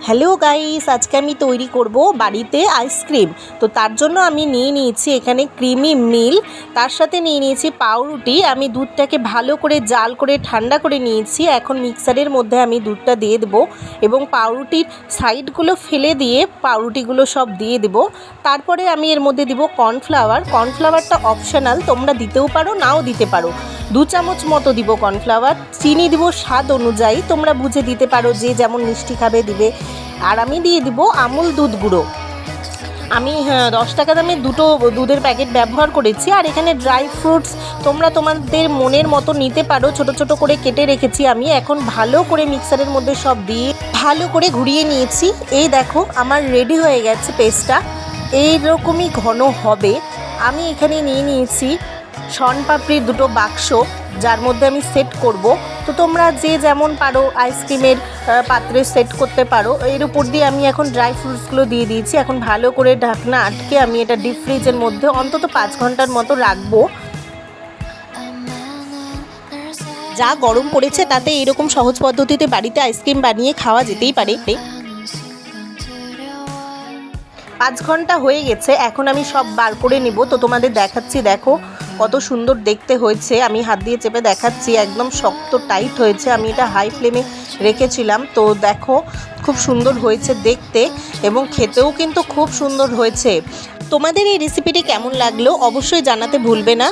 Hello guys, আজকে আমি তৈরি করব বাড়িতে আইসক্রিম। তো তার জন্য আমি নিয়ে নিয়েছি এখানে ক্রিমি মিল্ক, তার সাথে নিয়ে নিয়েছি পাউরুটি। আমি দুধটাকে ভালো করে জাল করে ঠান্ডা করে নিয়েছি। এখন মিক্সারের মধ্যে আমি দুধটা দিয়ে দেবো এবং পাউরুটির সাইডগুলো ফেলে দিয়ে পাউরুটিগুলো সব দিয়ে দেবো। তারপরে আমি এর মধ্যে দিব কর্নফ্লাওয়ার। কর্নফ্লাওয়ারটা অপশনাল, তোমরা দিতেও পারো নাও দিতে পারো। 2 চামচ মতো দিব কর্নফ্লাওয়ার। চিনি দিব স্বাদ অনুযায়ী, তোমরা বুঝে দিতে পারো, যে যেমন মিষ্টি খাবে দিবে। আর আমি দিয়ে দিব আমুল দুধ গুঁড়ো। আমি 10 টাকা দামে দুটো দুধের প্যাকেট ব্যবহার করেছি। আর এখানে ড্রাই ফ্রুটস তোমরা তোমাদের মনের মতো নিতে পারো, ছোট ছোট করে কেটে রেখেছি আমি। এখন ভালো করে মিক্সারের মধ্যে সব দিয়ে ভালো করে ঘুরিয়ে নিয়েছি। এই দেখো আমার রেডি হয়ে গেছে পেস্টটা, এইরকমই ঘন হবে। আমি এখানে নিয়ে নিয়েছি শনপাপড়ির দুটো বাক্স, যার মধ্যে আমি সেট করব। তো তোমরা যে যেমন পারো আইসক্রিমের পাত্রে সেট করতে পারো। এর উপর দিয়ে আমি এখন ড্রাই ফ্রুটসগুলো দিয়ে দিয়েছি। এখন ভালো করে ঢাকনা আটকে আমি এটা ডিপ ফ্রিজের মধ্যে অন্তত 5 ঘন্টার মতো রাখবো। যা গরম পড়েছে তাতে এরকম সহজ পদ্ধতিতে বাড়িতে আইসক্রিম বানিয়ে খাওয়া যেতেই পারে। 5 ঘন্টা হয়ে গেছে, এখন আমি সব বার করে নেব। তো তোমাদের দেখাচ্ছি, দেখো কত সুন্দর দেখতে হয়েছে। আমি হাত দিয়ে চেপে দেখাচ্ছি, একদম শক্ত টাইট হয়েছে। আমি এটা হাই ফ্লেমে রেখেছিলাম। তো দেখো খুব সুন্দর হয়েছে দেখতে এবং খেতেও কিন্তু খুব সুন্দর হয়েছে। তোমাদের এই রেসিপিটি কেমন লাগলো অবশ্যই জানাতে ভুলবে না।